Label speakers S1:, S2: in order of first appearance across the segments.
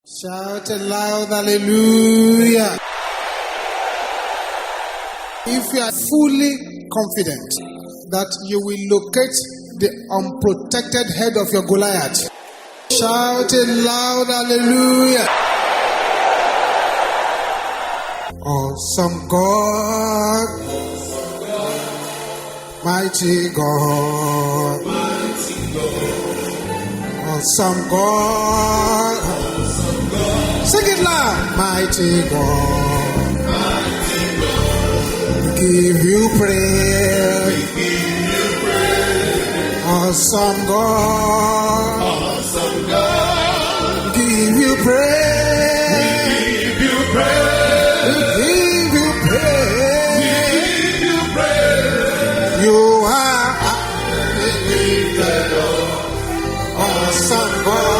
S1: Shout aloud, hallelujah. If you are fully confident that you will locate the unprotected head of your Goliath, shout aloud, hallelujah. Awesome God, mighty God, awesome God. Sing it loud. Mighty God, we give you praise. Awesome God, we give you praise. We give you praise. You are awesome God.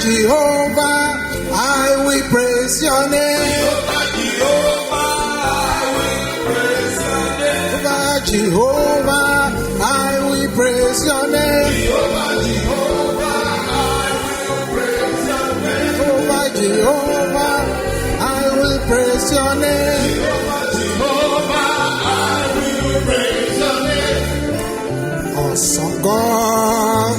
S1: Jehovah, I will praise your name. Jehovah, I will praise your name. Jehovah, I will praise your name. Awesome God.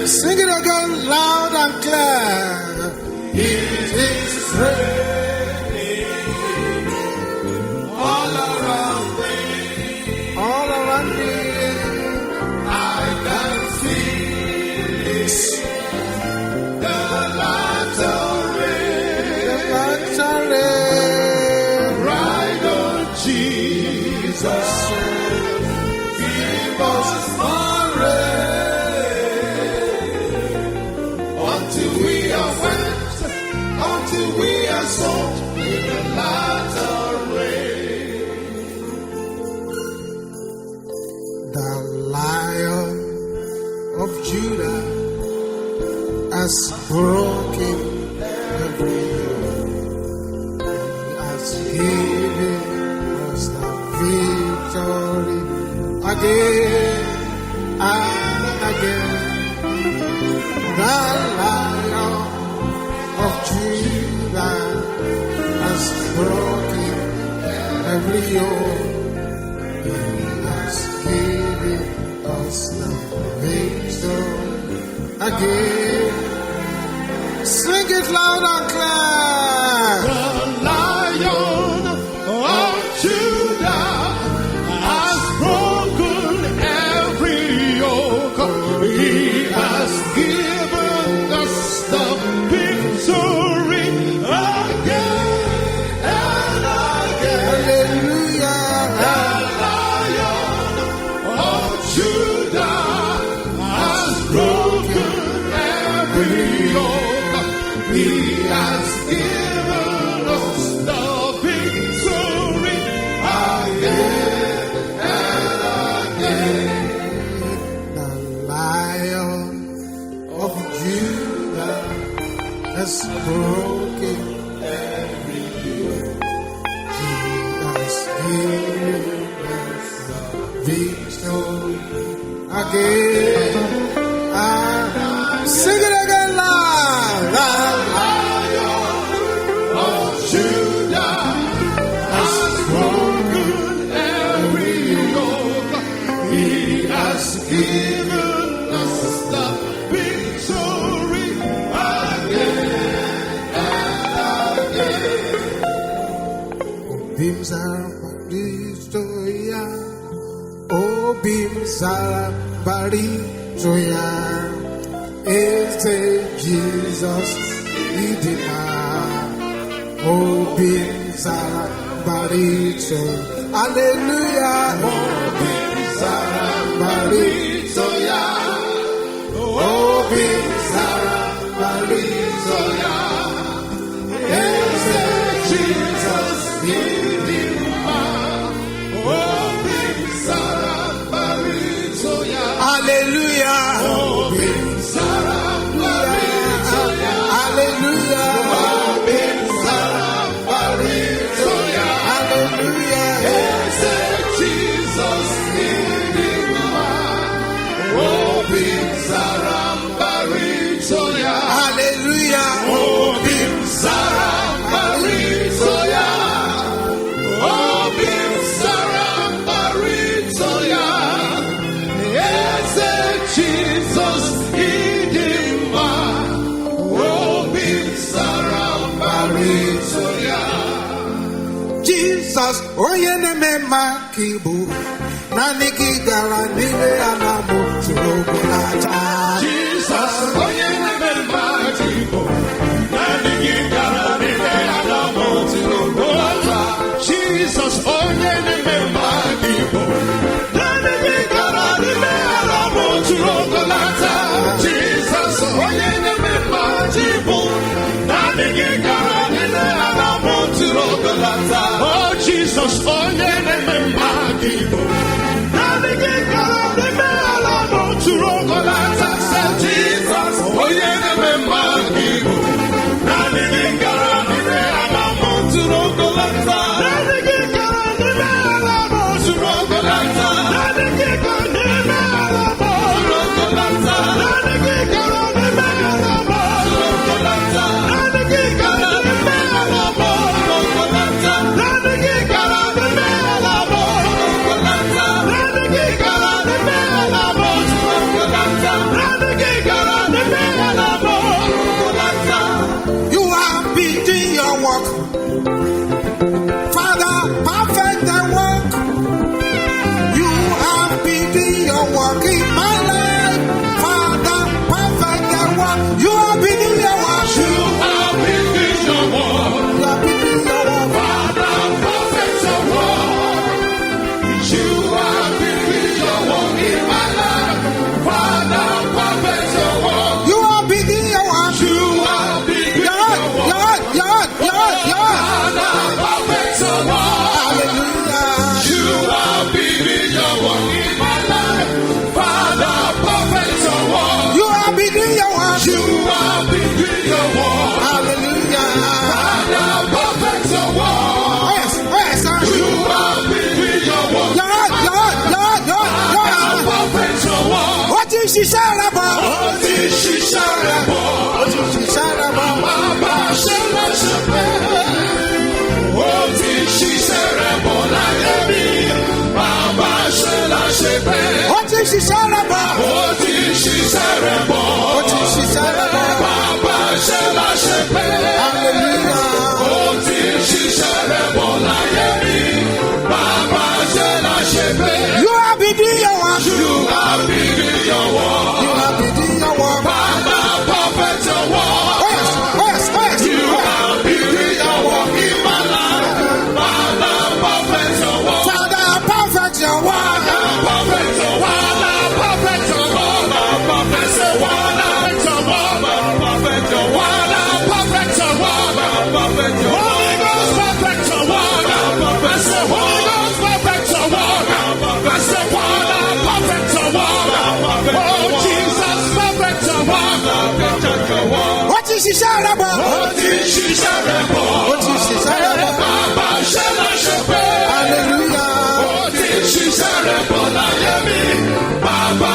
S1: Sing it again loud and clear. It is raining all around me. All around me. I can feel it. The latter rain. The latter rain. Ride on Jesus. Give us more rain. Until we are soaked in the latter rain. The Lion of Judah has broken every yoke. He has given us the victory again and again. The Lion of Judah has broken every yoke. He has given us the victory again. Sing it loud and clear. The Lion again. Sing it again loud.
S2: Lion of Judah has broken every yoke. He has given us the victory again and again.
S1: Bimzarabarizoya, oh Bimzarabarizoya, is Jesus Idina, oh Bimzarabarizoya, hallelujah, oh Bimzarabarizoya, oh Bimzarabarizoya, is Jesus Idina. Hallelujah. Hallelujah. Hallelujah.
S2: Jesus
S1: Jesus, oye ne me makibu, naniki garanile anamu tulokulata.
S2: Jesus, oye ne me makibu, naniki garanile anamu tulokulata. Jesus, oye ne me makibu, naniki garanile anamu tulokulata. Jesus, oye ne me makibu, naniki garanile anamu tulokulata. Oh Jesus, oye ne me makibu, naniki garanile anamu tulokulata. Jesus, oye ne me makibu, naniki garanile anamu tulokulata. Naniki garanile anamu tulokulata. Naniki garanile anamu tulokulata. Naniki garanile anamu tulokulata. Naniki garanile anamu tulokulata. Naniki garanile anamu tulokulata. Naniki garanile anamu tulokulata. Naniki garanile anamu tulokulata.
S1: You are beating your work. Father, perfect the work. You are beating your work in my life. Father, perfect the work. You are beating your work.
S2: You are beating your work.
S1: You are beating your work.
S2: Father, perfect your work. You are beating your work in my life. Father, perfect your work.
S1: You are beating your work.
S2: You are beating your work. Father, perfect your work.
S1: Hallelujah.
S2: You are beating your work in my life. Father, perfect your work.
S1: You are beating your work.
S2: You are beating your work.
S1: Hallelujah.
S2: Father, perfect your work.
S1: Yes, yes,
S2: You are beating your work.
S1: Lord.
S2: Perfect your work.
S1: What is she saying about?
S2: What is she saying about?
S1: What is she saying about?
S2: Baba Shema Shepe. What is she saying about? Baba Shema Shepe.
S1: What is she saying about?
S2: What is she saying about?
S1: What is she saying about?
S2: Baba Shema Shepe.
S1: Hallelujah.
S2: What is she saying about? Baba Shema Shepe.
S1: You are beating your work.
S2: You are beating your work.
S1: You are beating your work.
S2: Baba perfect your work.
S1: Yes.
S2: You are beating your work in my life. Baba perfect your work.
S1: Father, perfect your work.
S2: Perfect your work. Perfect your work. Perfect your work. Perfect your work. Perfect your work. Perfect your work. Holy Ghost perfect your work. Perfect your Holy Ghost perfect your work. Perfect your work. Perfect your work. Oh Jesus, perfect your work. Perfect your work.
S1: What is she saying about?
S2: What is she saying about?
S1: What is she saying about?
S2: Baba Shema Shepe.
S1: Hallelujah.
S2: What is she saying about? Baba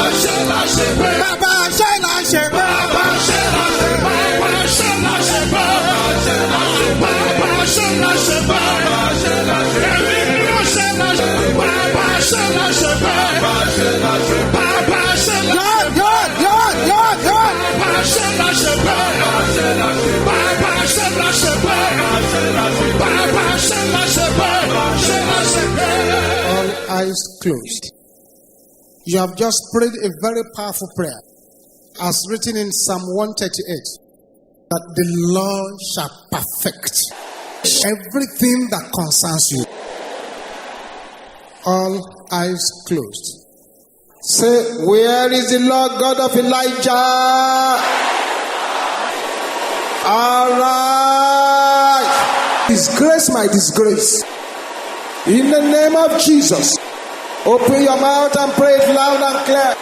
S1: All eyes closed. You have just prayed a very powerful prayer, as written in Psalm 138, that the Lord shall perfect everything that concerns you. All eyes closed. Say, where is the Lord God of Elijah? Arise. Disgrace my disgrace. In the name of Jesus. Open your mouth and pray it loud and clear.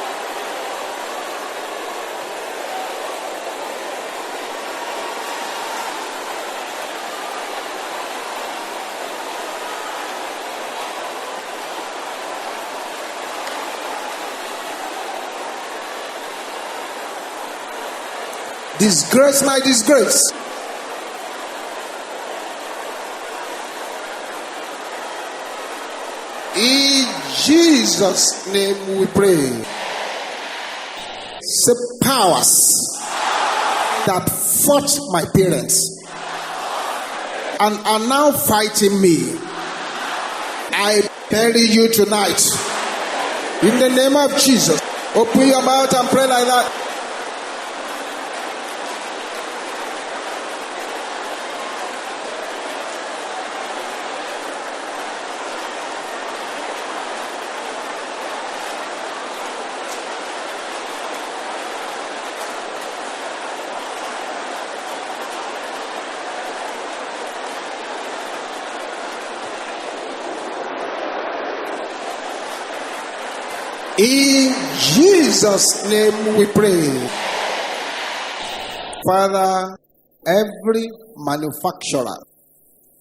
S1: Disgrace my disgrace. In Jesus' name we pray. Say, powers that fought my parents and are now fighting me, I bury you tonight. In the name of Jesus. Open your mouth and pray like that. In Jesus' name we pray. Father, every manufacturer,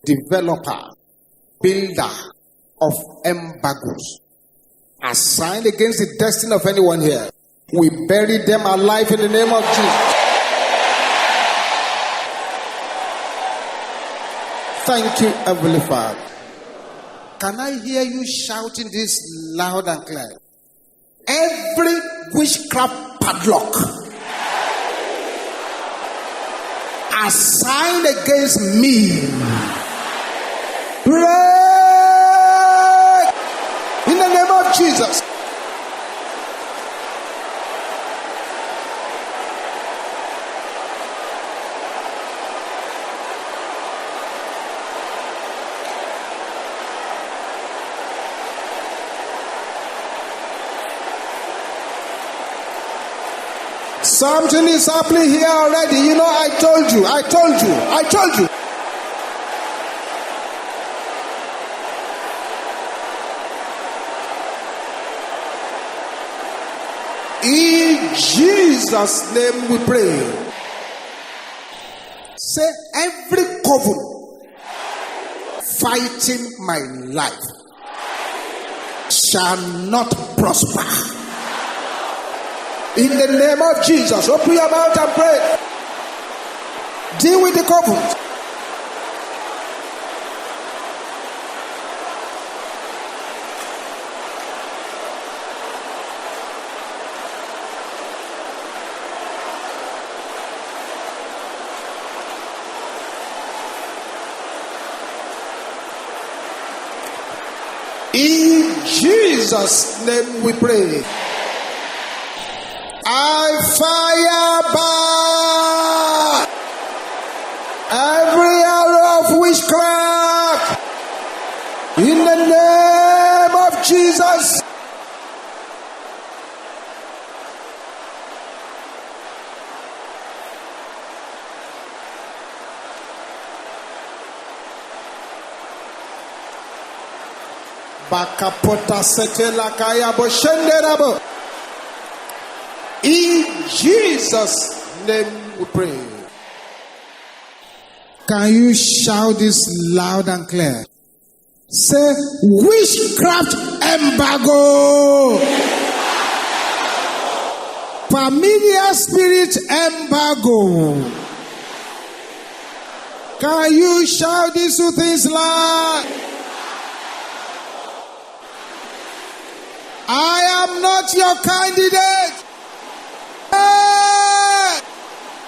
S1: developer, builder of embargoes assigned against the destiny of anyone here, we bury them alive in the name of Jesus. Thank you, Heavenly Father. Can I hear you shouting this loud and clear? Every witchcraft padlock assigned against me, break in the name of Jesus. Something is happening here already. You know, I told you. In Jesus' name we pray. Say, every coven fighting my life shall not prosper. In the name of Jesus, open your mouth and pray. Deal with the covenant. In Jesus' name we pray. I fire back every arrow of witchcraft in the name of Jesus. Bakapota setela kaya boshenderabo. In Jesus' name we pray. Can you shout this loud and clear? Say, witchcraft embargo. Familiar spirit embargo. Can you shout these two things loud? I am not not your candidate.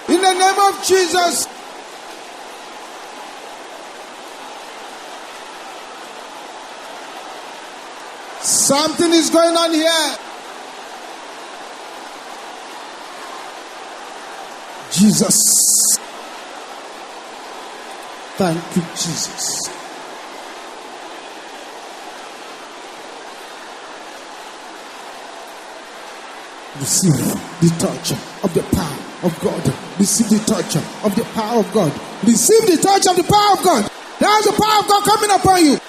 S1: In the name of Jesus. Something is going on here. Jesus. Thank you, Jesus. Receive the touch of the power of God. Receive the touch of the power of God. Receive the touch of the power of God. There's the power of God coming upon you.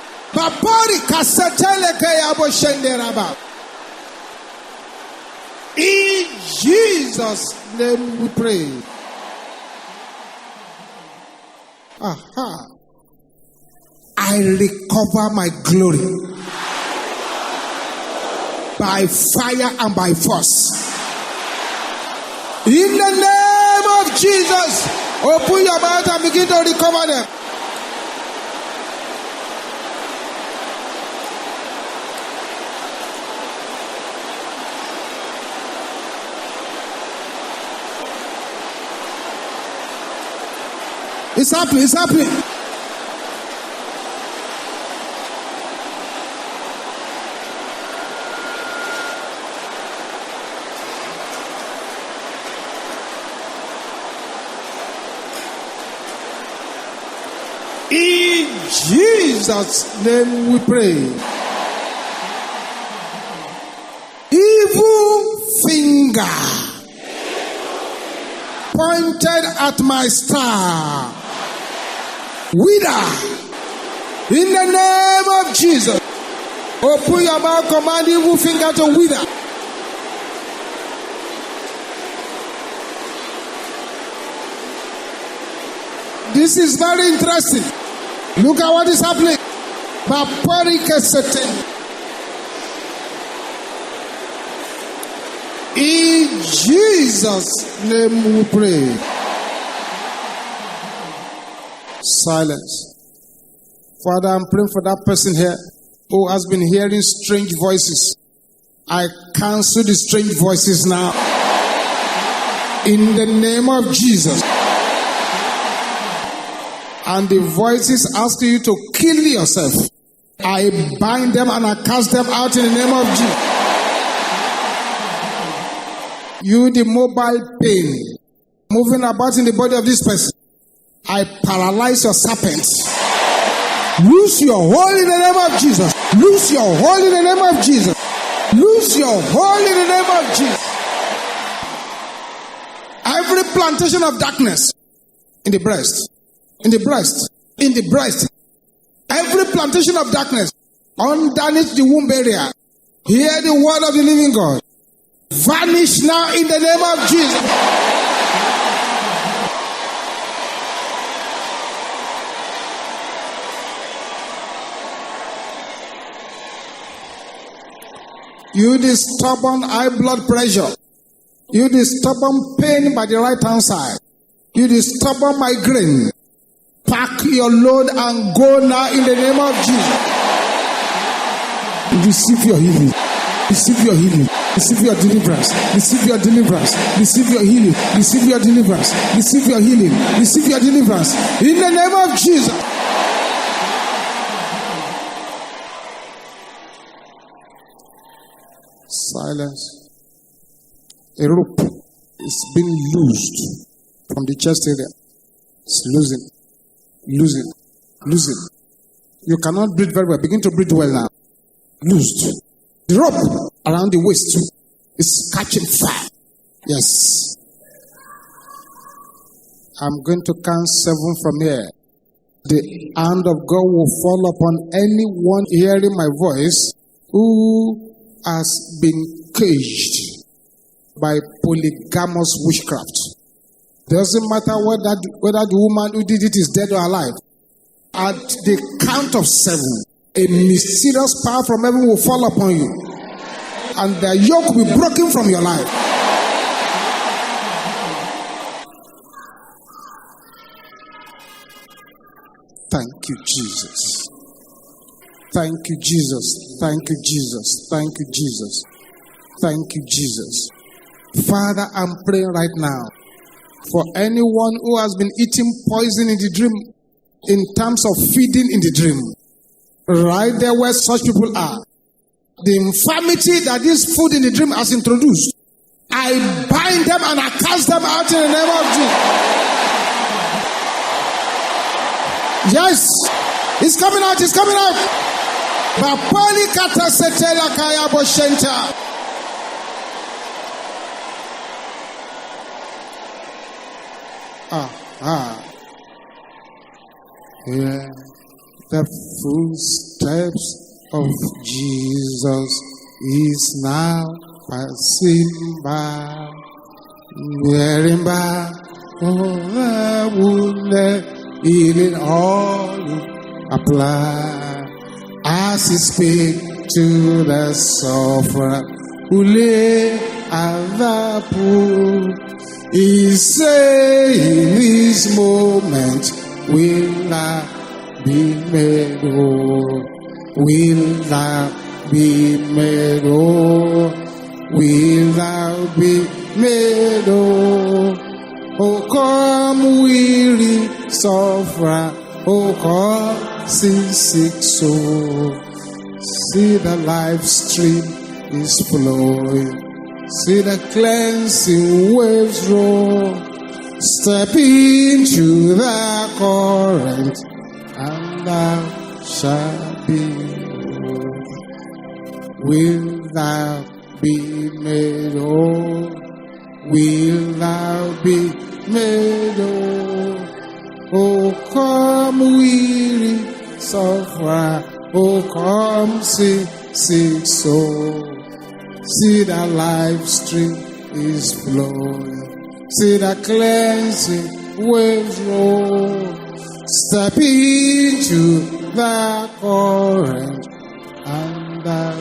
S1: In Jesus' name we pray. Aha. I recover my glory by fire and by force. In the name of Jesus, open your mouth and begin to recover them. It's happening, it's happening. In Jesus' name we pray. Evil finger pointed at my star. Wither. In the name of Jesus. Open your mouth, command evil finger to wither. This is very interesting. Look at what is happening. In Jesus' name we pray. Silence. Father, I'm praying for that person here who has been hearing strange voices. I cancel the strange voices now. In the name of Jesus. And the voices ask you to kill yourself. I bind them and I cast them out in the name of Jesus. You, the mobile pain, moving about in the body of this person, I paralyze your serpent. Lose your hold in the name of Jesus. Lose your hold in the name of Jesus. Lose your hold in the name of Jesus. Every plantation of darkness in the breast, in the breast, in the breast, every plantation of darkness underneath the womb area, hear the word of the living God. Vanish now in the name of Jesus. You the stubborn high blood pressure. You the stubborn pain by the right hand side. You the stubborn migraine. Pack your load and go now in the name of Jesus. Receive your healing. Receive your healing. Receive your deliverance. Receive your deliverance. Receive your healing. Receive your deliverance. Receive your healing. Receive your deliverance. In the name of Jesus. Silence. A rope is being loosed from the chest area. It's losing. Losing. Losing. You cannot breathe very well. Begin to breathe well now. Loosed. The rope around the waist is catching fire. Yes. I'm going to count 7 from here. The hand of God will fall upon anyone hearing my voice who has been caged by polygamous witchcraft. Doesn't matter whether the woman who did it is dead or alive. At the count of 7, a mysterious power from heaven will fall upon you. And the yoke will be broken from your life. Thank you, Jesus. Thank you, Jesus. Thank you, Jesus. Thank you, Jesus. Thank you, Jesus. Father, I'm praying right now for anyone who has been eating poison in the dream, in terms of feeding in the dream, right there where such people are, the infirmity that this food in the dream has introduced, I bind them and I cast them out in the name of Jesus. Yes, it's coming out, it's coming out. Bapali kata setela kaya boshenta. Yeah, the footsteps of Jesus is now passing by, wearing by the wounded, healing all apply, as he speak to the sufferer who lay at the pool. He say in this moment, will I be made whole? Will I be made whole? Will I be made whole? Oh, come weary sufferer, oh, come sick soul. See the life stream is flowing. See the cleansing waves roll. Step into the current, and thou shalt be whole. Will thou be made whole? Will thou be made whole? Oh, come weary sufferer, oh, come sick soul. See the life stream is flowing. See the cleansing waves roll. Step into the current, and thou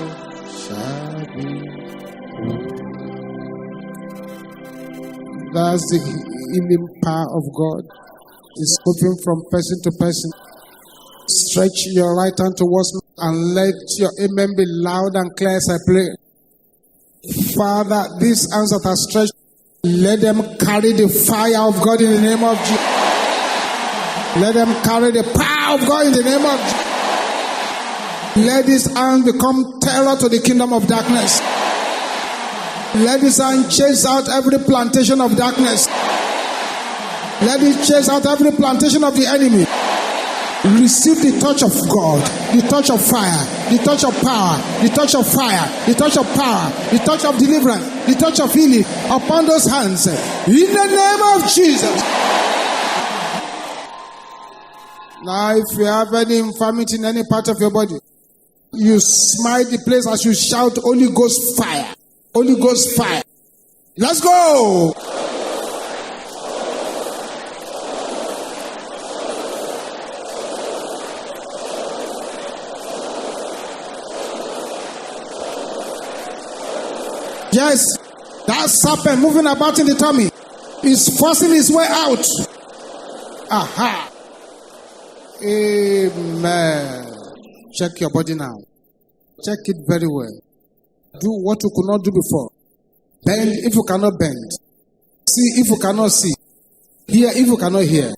S1: shalt be whole. That's the healing power of God. It's moving from person to person. Stretch your right hand towards me and let your amen be loud and clear as I play. Father, these hands that are stretched, let them carry the fire of God in the name of Jesus. Let them carry the power of God in the name of Jesus. Let these hands become terror to the kingdom of darkness. Let this hand chase out every plantation of darkness. Let it chase out every plantation of the enemy. Receive the touch of God, the touch of fire, the touch of power, the touch of fire, the touch of power, the touch of deliverance, the touch of healing upon those hands. In the name of Jesus. Now, if you have any infirmity in any part of your body, you smite the place as you shout, Holy Ghost fire, Holy Ghost fire. Let's go. Yes, that serpent moving about in the tummy is forcing his way out. Aha. Amen. Check your body now. Check it very well. Do what you could not do before. Bend if you cannot bend. See if you cannot see. Hear if you cannot hear.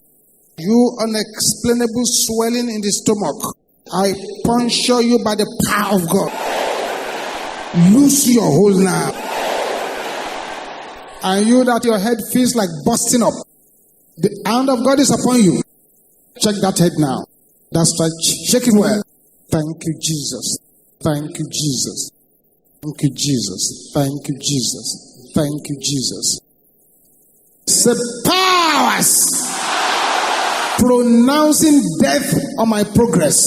S1: You unexplainable swelling in the stomach, I puncture you by the power of God. Loose your hold now. And you that your head feels like busting up, the hand of God is upon you. Check that head now. That's right. Shake it well. Thank you, Jesus. Thank you, Jesus. Thank you, Jesus. Thank you, Jesus. Thank you, Jesus. Say powers pronouncing death on my progress.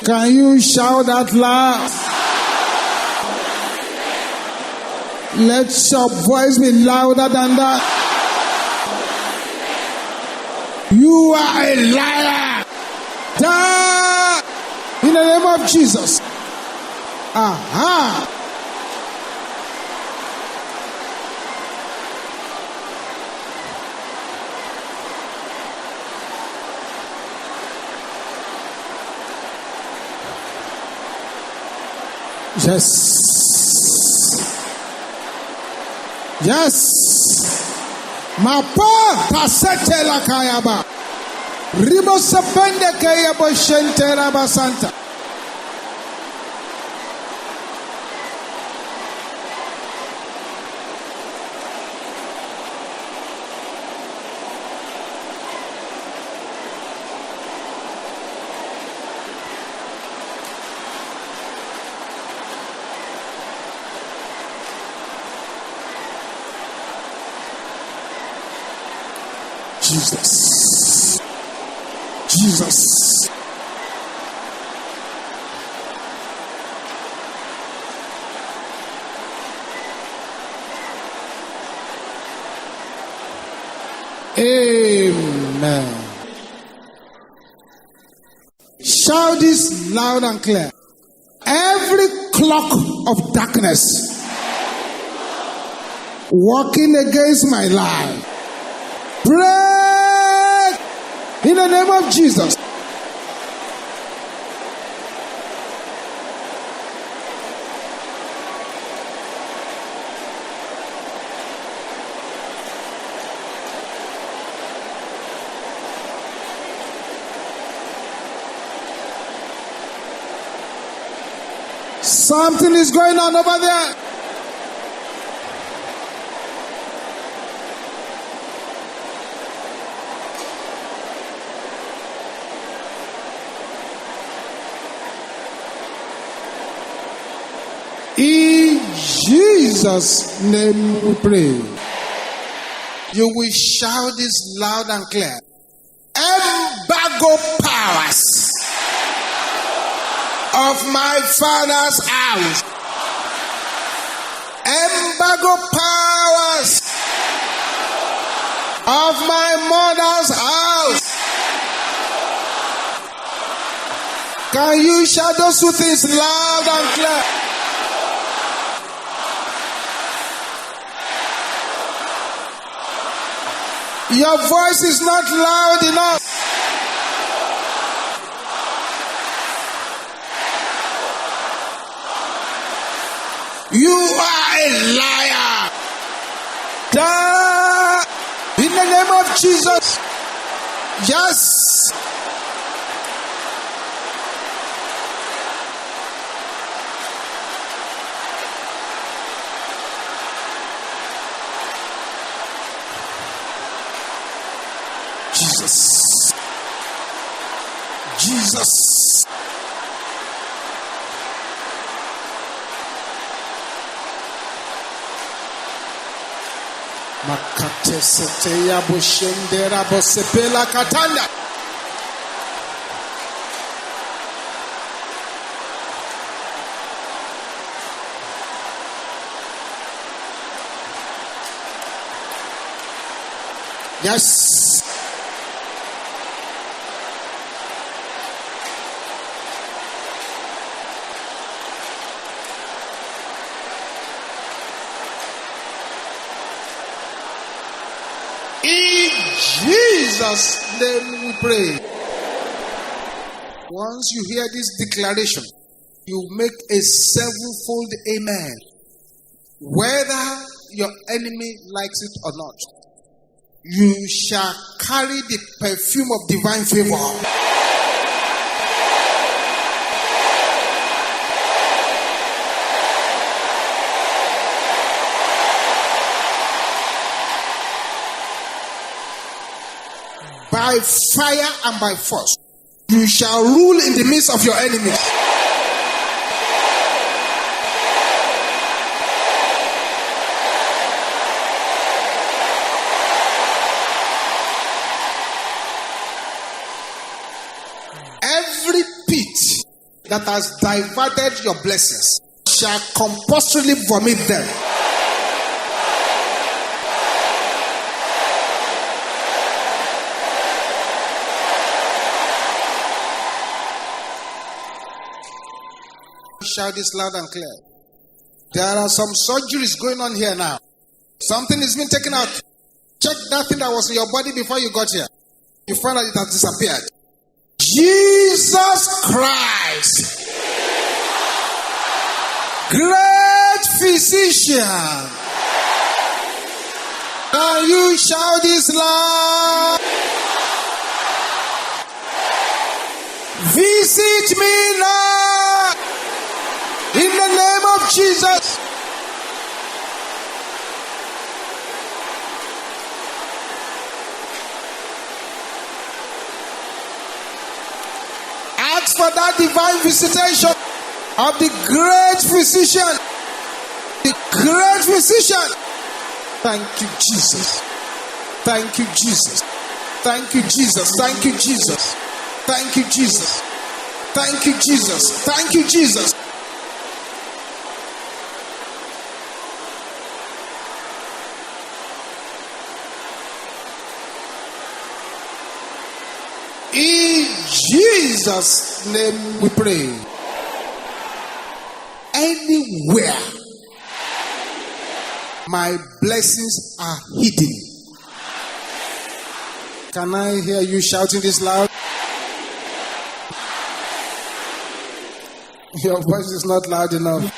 S1: Can you shout that loud? Let your voice be louder than that. You are a liar. Die in the name of Jesus. Aha. Yes. Yes. Mapa pasete la kayaba. Ribo sepende kayaba shentera basanta. Jesus. Jesus. Amen. Shout this loud and clear. Every clock of darkness working against my life, break in the name of Jesus. Something is going on over there. In Jesus' name we pray. You will shout this loud and clear. Embargo powers of my father's house. Embargo powers of my mother's house. Can you shout those two things loud and clear? Your voice is not loud enough. You are a liar. In the name of Jesus. Yes. Jesus. Jesus. Makate seteya bushendera bosepela katanda. Yes. In Jesus' name we pray. Once you hear this declaration, you make a sevenfold amen. Whether your enemy likes it or not, you shall carry the perfume of divine favor. By fire and by force, you shall rule in the midst of your enemies. Every pit that has diverted your blessings shall compulsorily vomit them. Shout this loud and clear. There are some surgeries going on here now. Something is being taken out. Check that thing that was in your body before you got here. You find out it has disappeared. Jesus Christ Great physician. Can you shout this loud? Visit me now. In the name of Jesus. Ask for that divine visitation of the great physician. The great physician. Thank you, Jesus. Thank you, Jesus. Thank you, Jesus. Thank you, Jesus. Thank you, Jesus. Thank you, Jesus. Thank you, Jesus. In Jesus' name we pray. Anywhere my blessings are hidden. Can I hear you shouting this loud? Your voice is not loud enough.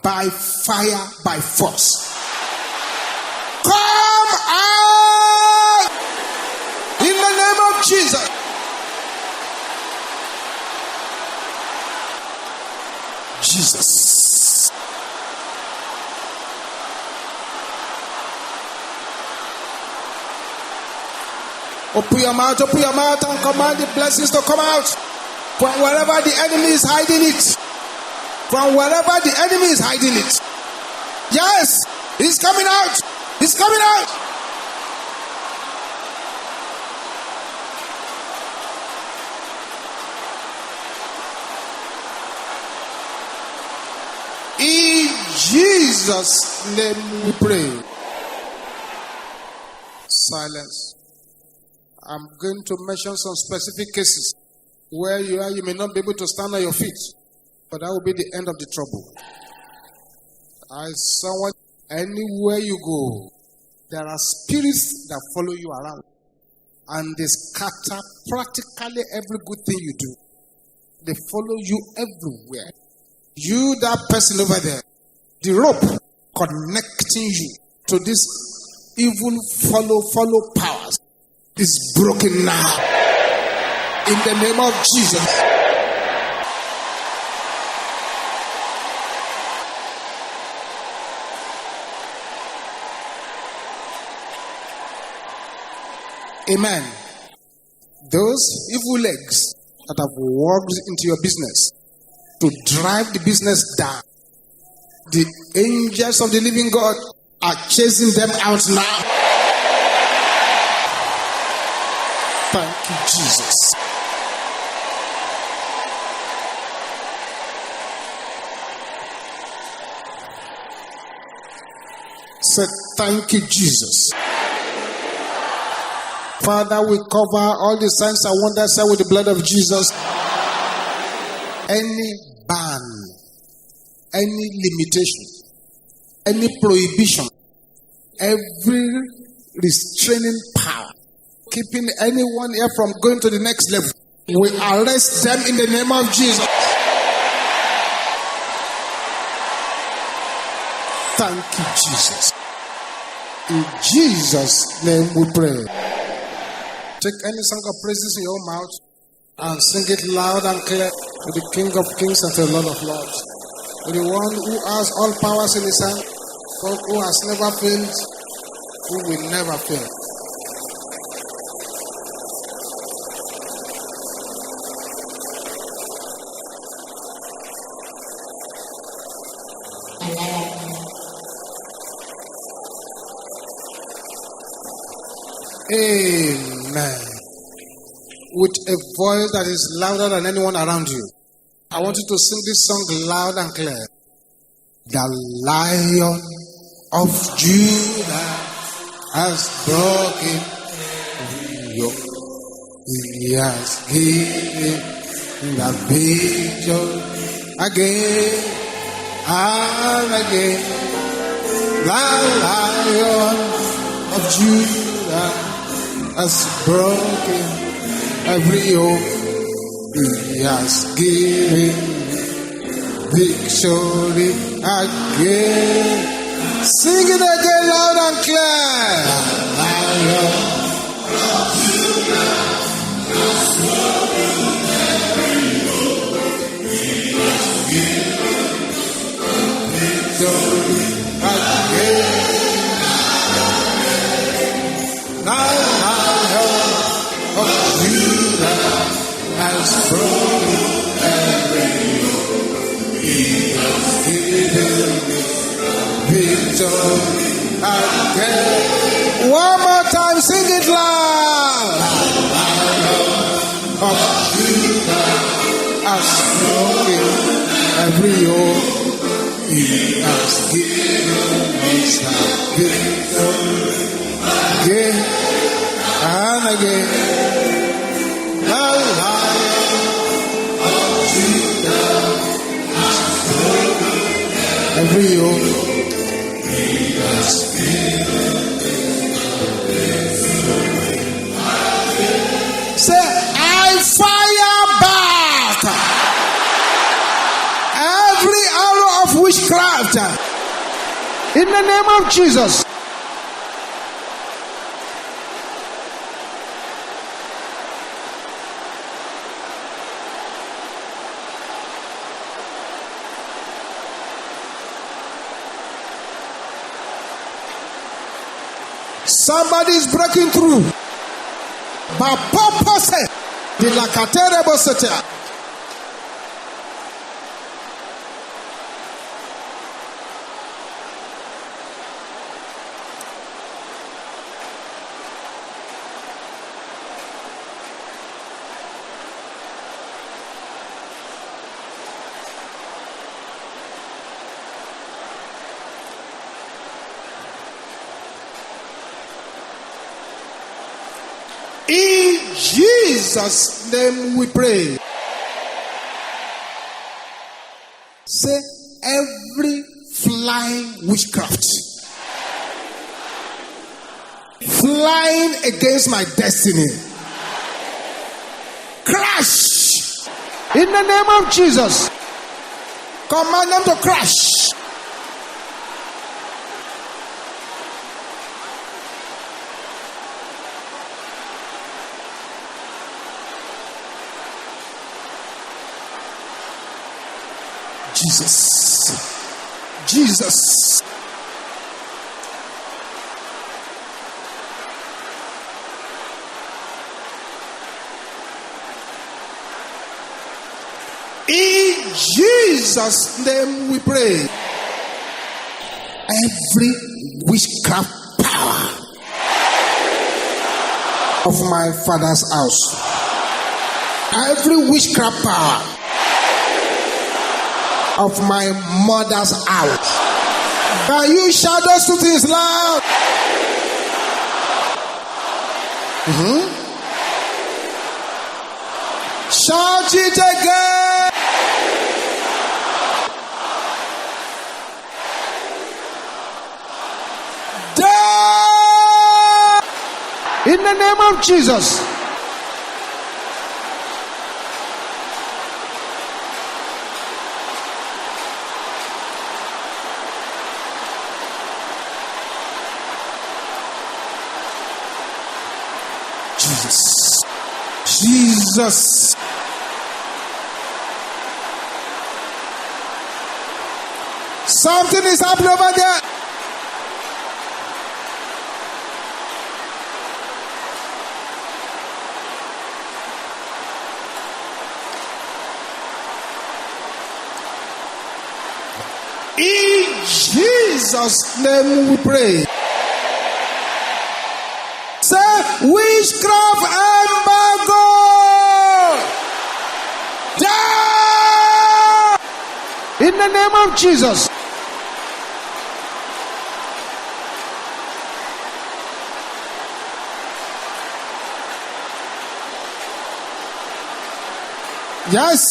S1: By fire, by force. Come out in the name of Jesus. Jesus. Open your mouth and command the blessings to come out from wherever the enemy is hiding it. From wherever the enemy is hiding it. Yes, it's coming out. It's coming out. In Jesus' name we pray. Silence. I'm going to mention some specific cases where you are. You may not be able to stand on your feet, but that will be the end of the trouble. Someone, anywhere you go, there are spirits that follow you around, and they scatter practically every good thing you do. They follow you everywhere. You, that person over there, the rope connecting you to this evil follow powers is broken now. In the name of Jesus. Amen. Those evil legs that have walked into your business to drive the business down, the angels of the living God are chasing them out now. Thank you, Jesus. Say, thank you, Jesus. Father, we cover all the signs and wonders with the blood of Jesus. Any ban, any limitation, any prohibition, every restraining power, keeping anyone here from going to the next level, we arrest them in the name of Jesus. Thank you, Jesus. In Jesus' name we pray. Take any song of praises in your mouth and sing it loud and clear to the King of Kings and to the Lord of Lords. To the one who has all powers in his hand, God who has never failed, who will never fail. Amen. With a voice that is louder than anyone around you, I want you to sing this song loud and clear. The Lion of Judah has broken the yoke. He has given the victory again and again. The Lion of Judah has broken every yoke. He has given victory again. Sing it again loud and clear. Victory again. Now of Judah has broken every yoke. He has given victory again. One more time, sing it loud. Of Judah has broken every yoke. He has given us that victory again and again. The Lion of Judah has broken every yoke. He has given victory. Say, I fire back every arrow of witchcraft in the name of Jesus. Somebody is breaking through. Bapopose de la caterebosetea. In Jesus' name we pray. Say, every flying witchcraft flying against my destiny, crash in the name of Jesus. Command them to crash. Jesus. In Jesus' name we pray. Every witchcraft power of my father's house, every witchcraft power of my mother's house. Can you shout those two things loud? Shout it again. In the name of Jesus. Jesus. Something is happening over there. In Jesus' name we pray. Say, witchcraft embargo. Die! In the name of Jesus. Yes.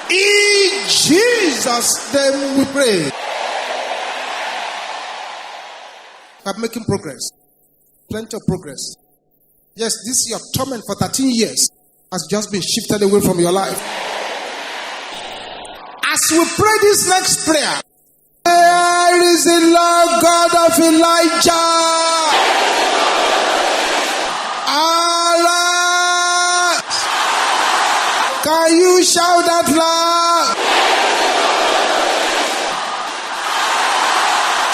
S1: In Jesus' name we pray. I'm making progress. Plenty of progress. Yes, this your torment for 13 years has just been shifted away from your life. As we pray this next prayer, where is the Lord God of Elijah? Allah! Can you shout that loud?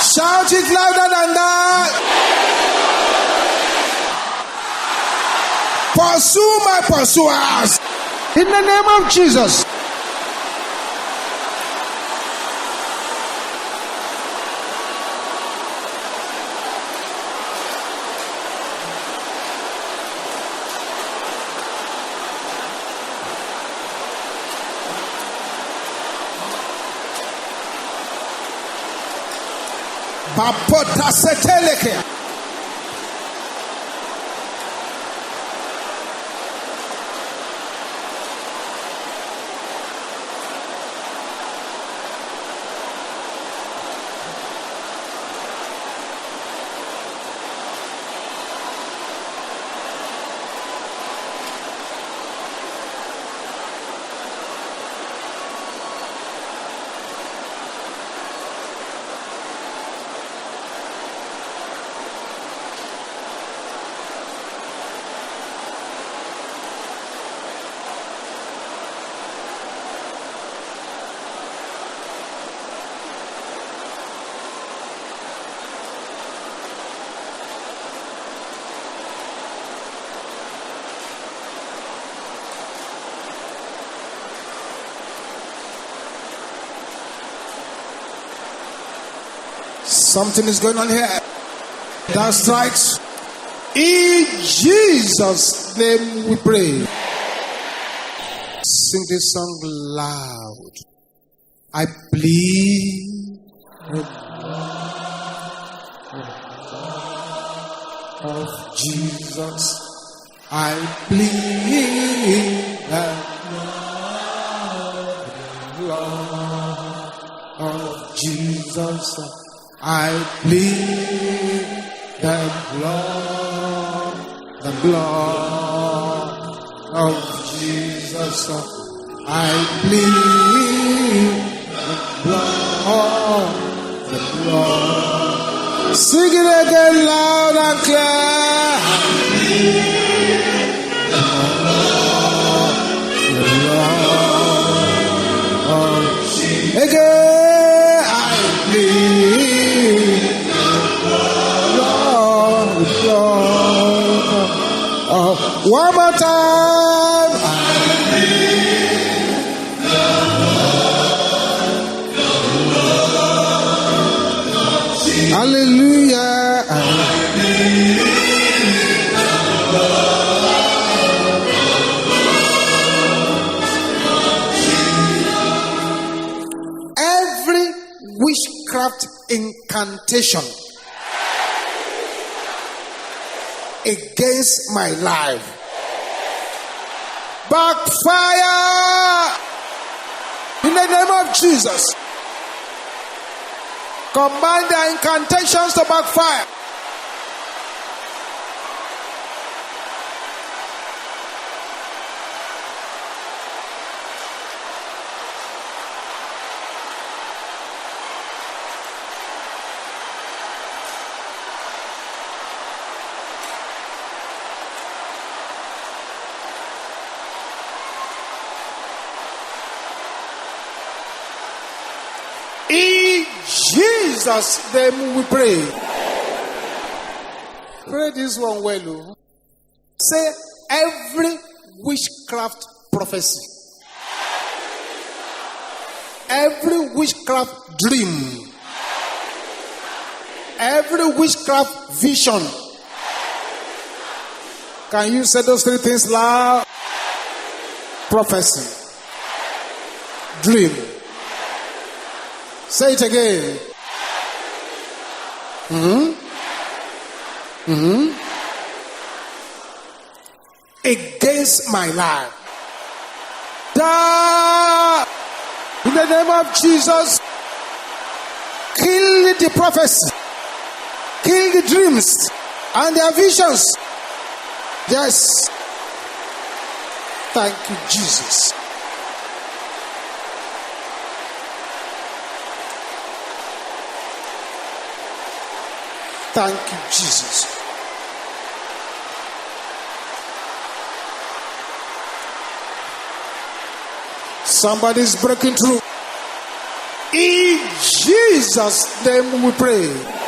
S1: Shout it louder than that. Pursue my pursuers. In the name of Jesus. Bapota seteleke. Something is going on here. That's right. In Jesus' name we pray. Sing this song loud. I plead the blood of Jesus. I plead the blood of Jesus. I plead the blood of Jesus. I plead the blood. Sing it again loud and clear. I plead the blood of Jesus. Again, I plead. One more time. Hallelujah. Every witchcraft incantation against my life backfire in the name of Jesus. Command their incantations to backfire. In Jesus' name we pray. Pray this one well. Say every witchcraft prophecy, every witchcraft dream, every witchcraft vision. Can you say those three things loud? Prophecy, dream. Say it again. Against my life. In the name of Jesus, kill the prophecy, kill the dreams and their visions. Yes. Thank you, Jesus. Thank you, Jesus. Somebody's breaking through. In Jesus' name we pray.